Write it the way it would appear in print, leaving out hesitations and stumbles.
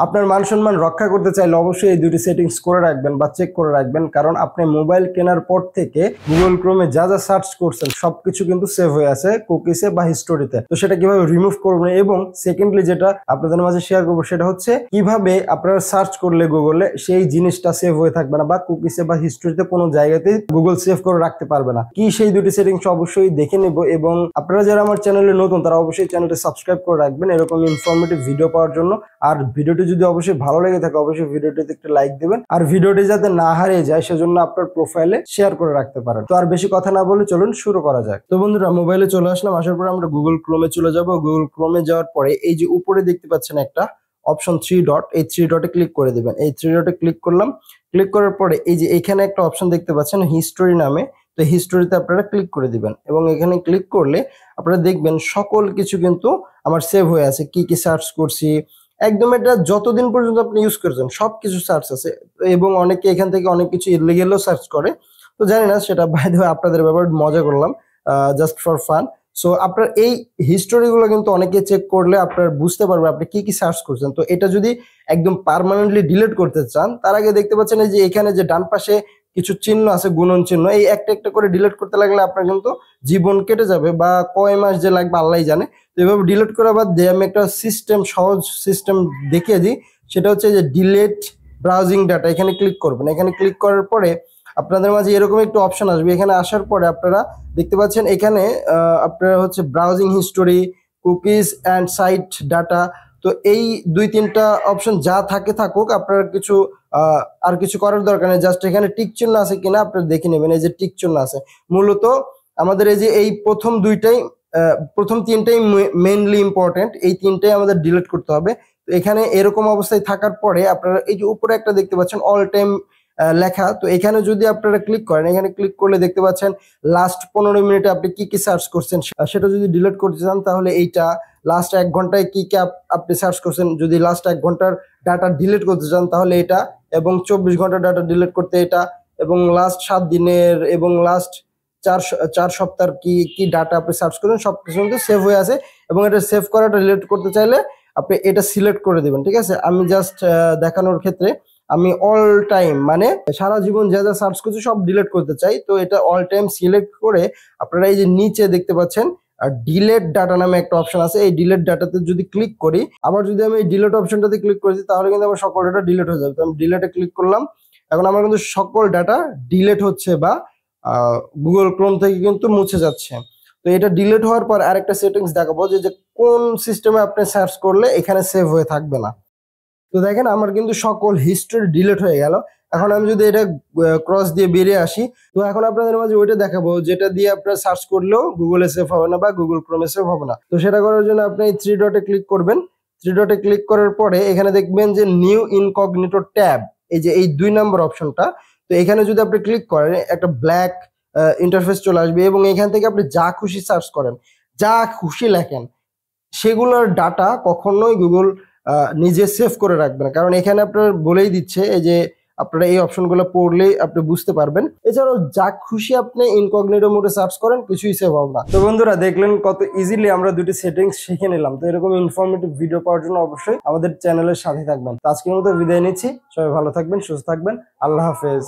আপনার মান সম্মান রক্ষা করতে চাইলে অবশ্যই এই দুটি সেটিংস করে রাখবেন বা চেক করে রাখবেন, কারণ আপনি মোবাইল কেনার পর থেকে গুগল ক্রোমে যা যা সার্চ করছেন সবকিছু কিন্তু সেভ হয়ে আছে কুকিসে বা হিস্টোরিতে। তো সেটা কিভাবে রিমুভ করবেন, এবং সেকেন্ডলি যেটা আপনাদের মাঝে শেয়ার করবো সেটা হচ্ছে কিভাবে আপনারা সার্চ করলে গুগলে সেই জিনিসটা সেভ হয়ে থাকবে না বা কুকিসে বা হিস্টোরিতে কোনো জায়গাতেই গুগল সেভ করে রাখতে পারবে না। কি সেই দুটি সেটিংস অবশ্যই দেখে নেব, এবং আপনারা যারা আমার চ্যানেলে নতুন তারা অবশ্যই চ্যানেলটি সাবস্ক্রাইব করে রাখবেন এরকম ইনফরমেটিভ ভিডিও পাওয়ার জন্য। আর ভিডিওটি যদি অবশ্যই ভালো লেগে থাকে অবশ্যই ভিডিওটিতে একটা লাইক দিবেন, আর ভিডিওটি যাতে না হারিয়ে যায় সেজন্য আপনার প্রোফাইলে শেয়ার করে রাখতে পারেন। তো আর বেশি কথা না বলে চলুন শুরু করা যাক। তো বন্ধুরা, মোবাইলে চলে আসলাম, আসার পরে আমরা গুগল ক্রোমে চলে যাব। গুগল ক্রোমে যাওয়ার পরে এই যে উপরে দেখতে পাচ্ছেন একটা অপশন 3 ডট, এই 3 ডটে ক্লিক করে দিবেন। এই 3 ডটে ক্লিক করলাম। ক্লিক করার পরে এই যে এখানে একটা অপশন দেখতে পাচ্ছেন হিস্টোরি নামে, তো হিস্টোরিতে আপনারা ক্লিক করে দিবেন, এবং এখানে ক্লিক করলে আপনারা দেখবেন সকল কিছু কিন্তু আমার সেভ হয়ে আছে। কি কি সার্চ করছি একদম, এটা যতদিন পর্যন্ত আপনি ইউজ করেছেন সবকিছু সার্চ আছে, এবং অনেকে এখান থেকে অনেক কিছু ইলিগেলও সার্চ করে। তো জানি না, সেটা বাই দ্য ওয়ে আপনাদের ব্যাপারে মজা করলাম, জাস্ট ফর ফান। সো আপনার এই হিস্টোরিগুলো কিন্তু অনেকে চেক করলে আপনার বুঝতে পারবে আপনি কি কি সার্চ করছেন। তো এটা যদি একদম পার্মানেন্টলি ডিলিট করতে চান, তার আগে দেখতে পাচ্ছেন এই যে এখানে যে ডান পাশে কিছু চিহ্ন আছে, গুণন চিহ্ন, এই একটা একটা করে ডিলিট করতে লাগলে আপনার কিন্তু জীবন কেটে যাবে, বা কয় মাস যে লাগবে আল্লাহ জানে। তো এভাবে ডিলিট করা বাদ দিয়ে আমি একটা সহজ সিস্টেম দেখিয়ে দিই। সেটা হচ্ছে যে ডিলিট ব্রাউজিং ডাটা, এখানে ক্লিক করবেন। এখানে ক্লিক করার পরে আপনাদের মাঝে এরকম একটু অপশন আসবে। এখানে আসার পরে আপনারা দেখতে পাচ্ছেন এখানে আপনারা হচ্ছে browsing history, cookies and site data. তো এই 2-3টা অপশন যা থাকে থাকুক, আপনার কিছু আর কিছু করার দরকার নেই। জাস্ট এখানে টিক চিহ্ন আছে কিনা আপনারা দেখে নেবেন। এই যে টিক চিহ্ন আছে, মূলত আমাদের এই যে এই প্রথম 3টাই মেইনলি ইম্পর্টেন্ট, এই 3টাই আমাদের ডিলিট করতে হবে। তো এখানে এরকম অবস্থায় থাকার পরে আপনারা এই যে উপরে একটা দেখতে পাচ্ছেন অল টাইম লেখা, তো এখানে যদি আপনারা ক্লিক করেন, এখানে ক্লিক করলে দেখতে পাচ্ছেন লাস্ট 15 মিনিটে আপনি কি কি সার্চ করছেন সেটা যদি ডিলিট করতে চান তাহলে এইটা, লাস্ট 1 ঘন্টায় কি কি আপনি সার্চ করছেন যদি লাস্ট 1 ঘন্টার ডাটা ডিলিট করতে চান তাহলে এটা, এবং 24 ঘন্টার ডাটা ডিলিট করতে এটা, এবং লাস্ট 7 দিনের এবং লাস্ট 4 সপ্তাহের কি কি ডাটা আপনি সার্চ করেন সবকিছু কিন্তু সেভ হয়ে আছে। এবং এটা সেভ করাটা ডিলিট করতে চাইলে আপনি এটা সিলেক্ট করে দিবেন, ঠিক আছে। আমি জাস্ট দেখানোর ক্ষেত্রে আমি অল টাইম মানে সারা জীবন যা যা সার্চ করছি সব ডিলিট করতে চাই। তো এটা অল টাইম সিলেক্ট করে আপনারা এই যে নিচে দেখতে পাচ্ছেন আর ডিলেট ডাটা নামে একটা অপশন আছে, এই ডিলেট ডাটাতে যদি ক্লিক করি, আবার যদি আমি এই ডিলেট অপশনটাতে ক্লিক করেছি তাহলে কিন্তু আমার সকল ডাটা ডিলিট হয়ে যাবে। তো আমি ডিলেটে ক্লিক করলাম, এখন আমার কিন্তু সকল ডাটা ডিলিট হচ্ছে বা গুগল ক্রোম থেকে কিন্তু মুছে যাচ্ছে। তো এটা ডিলিট হওয়ার পর আরেকটা সেটিংস দেখাবো যে কোন সিস্টেমে আপনি সার্চ করলে এখানে সেভ হয়ে থাকবে না। তো দেখেন আমার কিন্তু সকল হিস্ট্রি ডিলিট হয়ে গেল। এখন আমি যদি এটা ক্রস দিয়ে বেরিয়ে আসি, তো এখন আপনাদের মাঝে ওইটা দেখাবো যেটা দিয়ে আপনারা সার্চ করলেও গুগলে সেভ হবে না বা গুগল ক্রোমে সেভ হবে না। তো সেটা করার জন্য আপনি এই 3 ডটে ক্লিক করবেন। 3 ডটে ক্লিক করার পরে এখানে দেখবেন যে নিউ ইনকগনিটো ট্যাব, এই যে এই 2 নম্বর অপশনটা। তো এখানে যদি আপনি ক্লিক করেন একটা ব্ল্যাক ইন্টারফেস চলে আসবে, এবং এখান থেকে আপনি যা খুশি সার্চ করেন, যা খুশি লেখেন, সেগুলোর ডাটা কখনোই গুগল নিজে সেভ করে রাখবে না, কারণ এখানে আপনার বলেই দিচ্ছে এই যে আপনারা এই অপশনগুলো পড়লেই আপনি বুঝতে পারবেন। এছাড়াও যা খুশি আপনি ইনকগনিটো মোডে সার্চ করেন কিছুই সেভ হবে না। তো বন্ধুরা, দেখলেন কত ইজিলি আমরা দুটি সেটিংস শিখে নিলাম। তো এরকম ইনফরমেটিভ ভিডিও পাওয়ার জন্য অবশ্যই আমাদের চ্যানেলের সাথে থাকবেন। তো আজকের মতো বিদায় নিচ্ছি, সবাই ভালো থাকবেন, সুস্থ থাকবেন, আল্লাহ হাফেজ।